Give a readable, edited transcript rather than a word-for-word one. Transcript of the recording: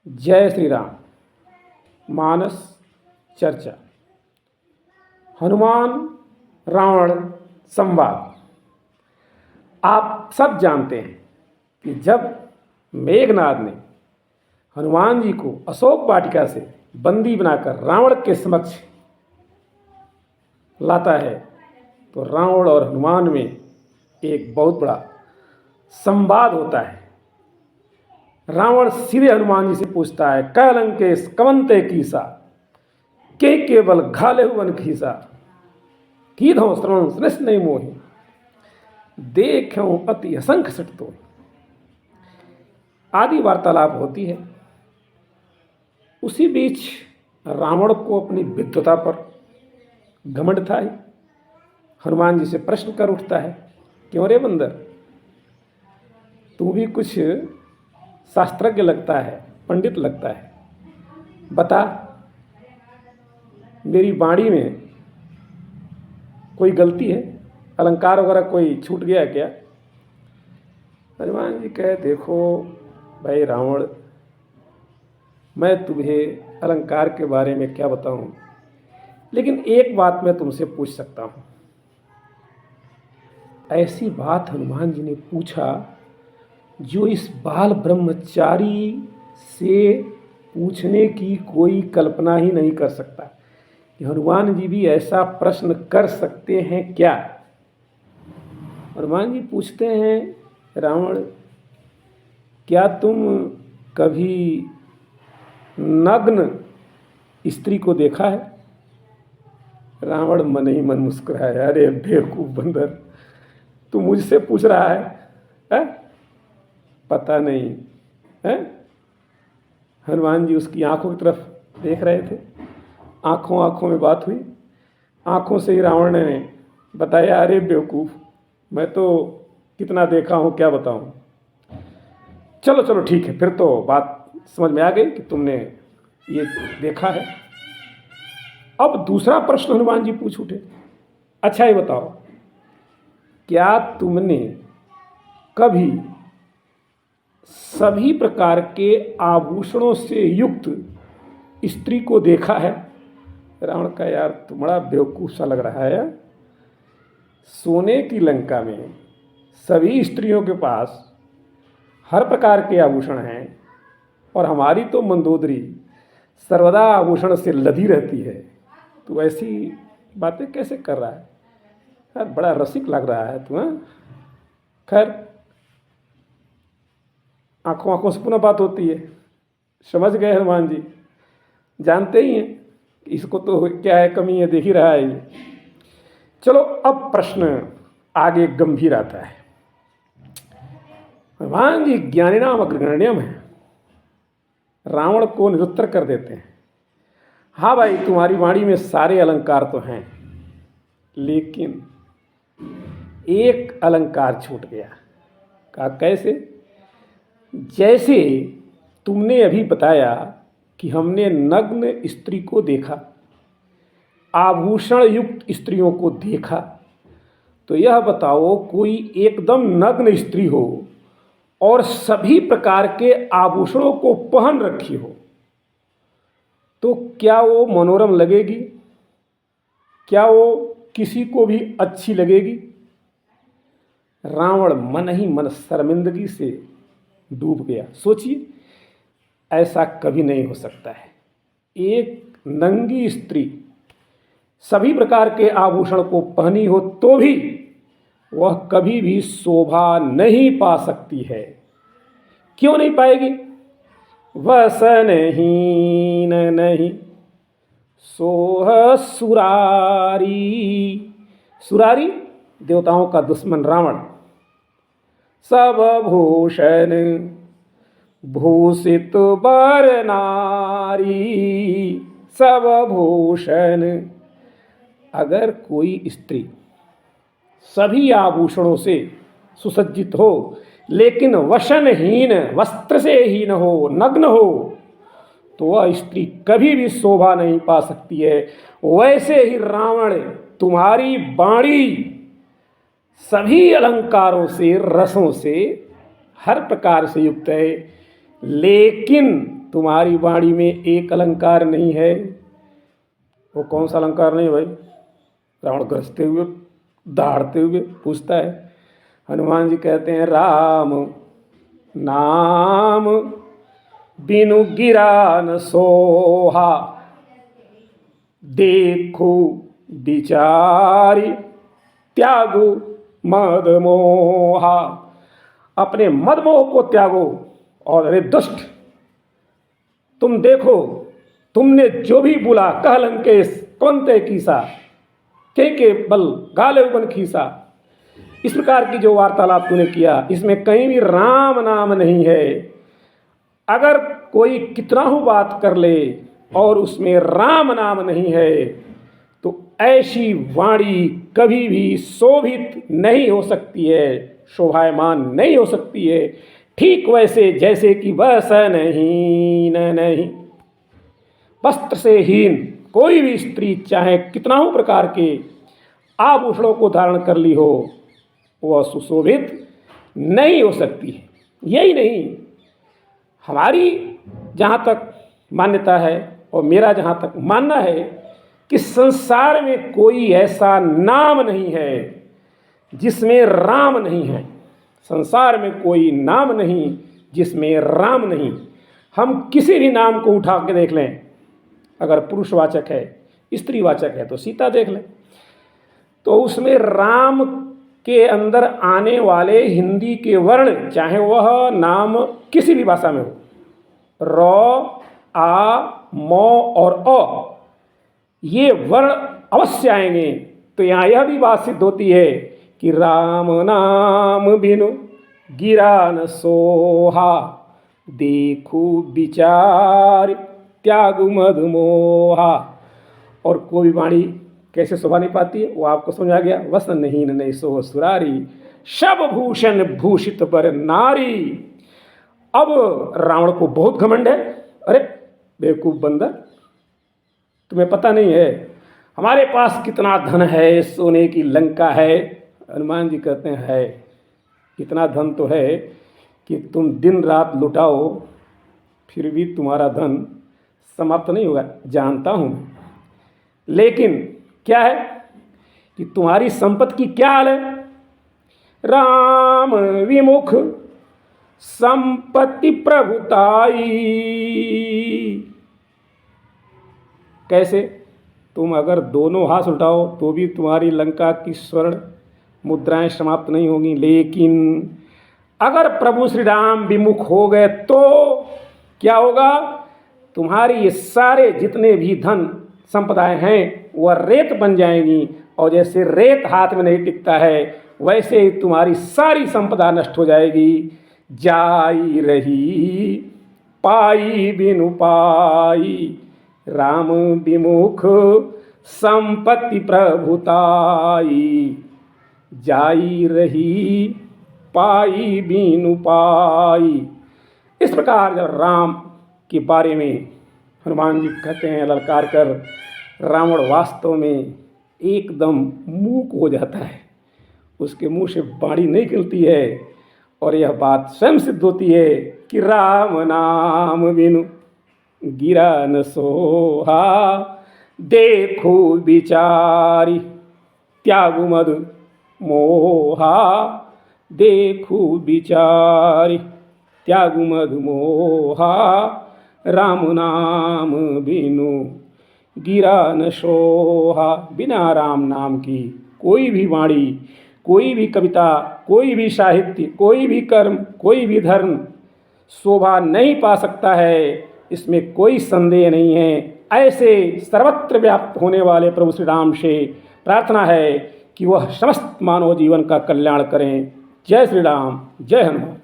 जय श्री राम। मानस चर्चा। हनुमान रावण संवाद। आप सब जानते हैं कि जब मेघनाद ने हनुमान जी को अशोक वाटिका से बंदी बनाकर रावण के समक्ष लाता है तो रावण और हनुमान में एक बहुत बड़ा संवाद होता है। रावण सीधे हनुमान जी से पूछता है, कै लंकेश कवंते कीसा, के केवल घाले हुवन खीसा, कीधों श्रवण श्रेष्ठ नहीं मोहि, देखो अति असंख्य सटतो आदि वार्तालाप होती है। उसी बीच रावण को अपनी विद्वता पर घमंड था ही। हनुमान जी से प्रश्न कर उठता है, क्यों रे बंदर, तू भी कुछ शास्त्रज्ञ लगता है, पंडित लगता है, बता मेरी वाणी में कोई गलती है, अलंकार वगैरह कोई छूट गया क्या? हनुमान जी कहे, देखो भाई रावण, मैं तुम्हें अलंकार के बारे में क्या बताऊं, लेकिन एक बात मैं तुमसे पूछ सकता हूं। ऐसी बात हनुमान जी ने पूछा जो इस बाल ब्रह्मचारी से पूछने की कोई कल्पना ही नहीं कर सकता कि हनुमान जी भी ऐसा प्रश्न कर सकते हैं क्या। हनुमान जी पूछते हैं, रावण क्या तुम कभी नग्न स्त्री को देखा है? रावण मन ही मन मुस्कुराया, अरे बेवकूफ बंदर, तू मुझसे पूछ रहा है? पता नहीं है? हनुमान जी उसकी आंखों की तरफ देख रहे थे। आंखों आंखों में बात हुई। आंखों से ही रावण ने बताया, अरे बेवकूफ़, मैं तो कितना देखा हूँ, क्या बताऊँ। चलो चलो ठीक है, फिर तो बात समझ में आ गई कि तुमने ये देखा है। अब दूसरा प्रश्न हनुमान जी पूछ उठे, अच्छा ये बताओ, क्या तुमने कभी सभी प्रकार के आभूषणों से युक्त स्त्री को देखा है? रावण का, यार तुम बड़ा बेवकूफ़ सा लग रहा है। सोने की लंका में सभी स्त्रियों के पास हर प्रकार के आभूषण हैं और हमारी तो मंदोदरी सर्वदा आभूषण से लदी रहती है। तू ऐसी बातें कैसे कर रहा है? यार बड़ा रसिक लग रहा है तू। खैर, आंखों आंखों से पुनः बात होती है। समझ गए हनुमान जी, जानते ही हैं इसको तो क्या है, कमी है, देख ही रहा है ये। चलो अब प्रश्न आगे गंभीर आता है। हनुमान जी ज्ञानिनाम अग्रगण्यम है, रावण को निरुत्तर कर देते हैं। हाँ भाई, तुम्हारी वाणी में सारे अलंकार तो हैं, लेकिन एक अलंकार छूट गया। कहा कैसे? जैसे तुमने अभी बताया कि हमने नग्न स्त्री को देखा, आभूषण युक्त स्त्रियों को देखा, तो यह बताओ कोई एकदम नग्न स्त्री हो और सभी प्रकार के आभूषणों को पहन रखी हो, तो क्या वो मनोरम लगेगी? क्या वो किसी को भी अच्छी लगेगी? रावण मन ही मन शर्मिंदगी से डूब गया। सोचिए, ऐसा कभी नहीं हो सकता है। एक नंगी स्त्री सभी प्रकार के आभूषण को पहनी हो तो भी वह कभी भी शोभा नहीं पा सकती है। क्यों नहीं पाएगी? वसनहीन नहीं सोह सुरारी। सुरारी देवताओं का दुश्मन रावण। सब भूषण भूषित बर नारी। सब भूषण, अगर कोई स्त्री सभी आभूषणों से सुसज्जित हो लेकिन वशनहीन, वस्त्र से हीन हो, नग्न हो, तो वह स्त्री कभी भी शोभा नहीं पा सकती है। वैसे ही रावण, तुम्हारी वाणी सभी अलंकारों से, रसों से, हर प्रकार से युक्त है, लेकिन तुम्हारी वाणी में एक अलंकार नहीं है। वो कौन सा अलंकार नहीं भाई? रावण गरजते हुए दहाड़ते हुए पूछता है। हनुमान जी कहते हैं, राम नाम बिनु गिरा न सोहा, देखो विचारी त्यागो मद मोहा। अपने मद मोह को त्यागो। और अरे दुष्ट, तुम देखो, तुमने जो भी बोला, कह लंकेश कौनते कीसा, के बल गाले बन खीसा। इस प्रकार की जो वार्तालाप तूने किया, इसमें कहीं भी राम नाम नहीं है। अगर कोई कितना ही बात कर ले और उसमें राम नाम नहीं है, तो ऐसी वाणी कभी भी शोभित नहीं हो सकती है, शोभायमान नहीं हो सकती है। ठीक वैसे जैसे कि बस नहीं नहीं, वस्त्र से हीन कोई भी स्त्री चाहे कितना ही प्रकार के आभूषणों को धारण कर ली हो, वह सुशोभित नहीं हो सकती है। यही नहीं, हमारी जहाँ तक मान्यता है और मेरा जहाँ तक मानना है कि संसार में कोई ऐसा नाम नहीं है जिसमें राम नहीं है। संसार में कोई नाम नहीं जिसमें राम नहीं। हम किसी भी नाम को उठा के देख लें, अगर पुरुषवाचक है, स्त्रीवाचक है तो सीता देख लें, तो उसमें राम के अंदर आने वाले हिंदी के वर्ण, चाहे वह नाम किसी भी भाषा में हो, र, आ, म और अ, ये वर्ण अवश्य आएंगे। तो यहाँ यह भी बात सिद्ध होती है कि राम नाम बिनु गिरा न सोहा, देखो विचार त्यागु मद मोहा। और कोई वाणी कैसे शोभा नहीं पाती है, वो आपको समझ आ गया। वसन नहीं नहीं सो सुरारी, शब भूषण भूषित पर नारी। अब रावण को बहुत घमंड है। अरे बेवकूफ़ बंदर, तुम्हें पता नहीं है हमारे पास कितना धन है, सोने की लंका है। हनुमान जी कहते हैं, है इतना धन तो है कि तुम दिन रात लुटाओ फिर भी तुम्हारा धन समाप्त नहीं होगा, जानता हूँ। लेकिन क्या है कि तुम्हारी संपत्ति की क्या हाल है? राम विमुख संपत्ति प्रभुताई। कैसे? तुम अगर दोनों हाथ उठाओ तो भी तुम्हारी लंका की स्वर्ण मुद्राएं समाप्त नहीं होंगी। लेकिन अगर प्रभु श्री राम विमुख हो गए तो क्या होगा? तुम्हारी ये सारे जितने भी धन संपदाएं हैं वह रेत बन जाएंगी। और जैसे रेत हाथ में नहीं टिकता है, वैसे ही तुम्हारी सारी संपदा नष्ट हो जाएगी। जाई रही पाई बिनु पाई, राम विमुख संपत्ति प्रभुताई। जाई रही पाई बिनु पाई। इस प्रकार जब राम के बारे में हनुमान जी कहते हैं ललकार कर, रावण वास्तव में एकदम मूक हो जाता है, उसके मुंह से वाणी नहीं निकलती है। और यह बात स्वयं सिद्ध होती है कि राम नाम बिनु गिरा न सोहा, देखो विचारी त्यागु मद मोहा। देखो विचारी त्यागु मद मोहा, राम नाम बिनु गिरा न सोहा। बिना राम नाम की कोई भी वाणी, कोई भी कविता, कोई भी साहित्य, कोई भी कर्म, कोई भी धर्म शोभा नहीं पा सकता है, इसमें कोई संदेह नहीं है। ऐसे सर्वत्र व्याप्त होने वाले प्रभु श्री राम से प्रार्थना है कि वह समस्त मानव जीवन का कल्याण करें। जय श्री राम, जय हनुमान।